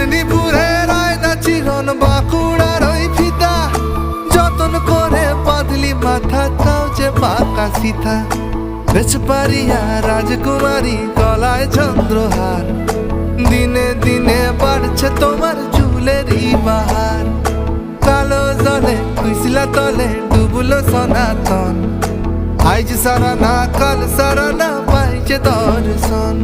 মেদিনীপুরের আয়না চিরন বাঁকুড়ার ওই ফিতা, যতন করে পাতলি মাথা চাও যে বাঁকা সীতা। বেচপারিয়া রাজকুমারী গলায় চন্দ্রহার, দিনে দিনে বাড়ছে তোমার চুলেরই বাহার। কালো জলে কুইসলা তলে ডুবলো সনাতন, আজ সারা না কাল সারা না পাইছে দর্শন।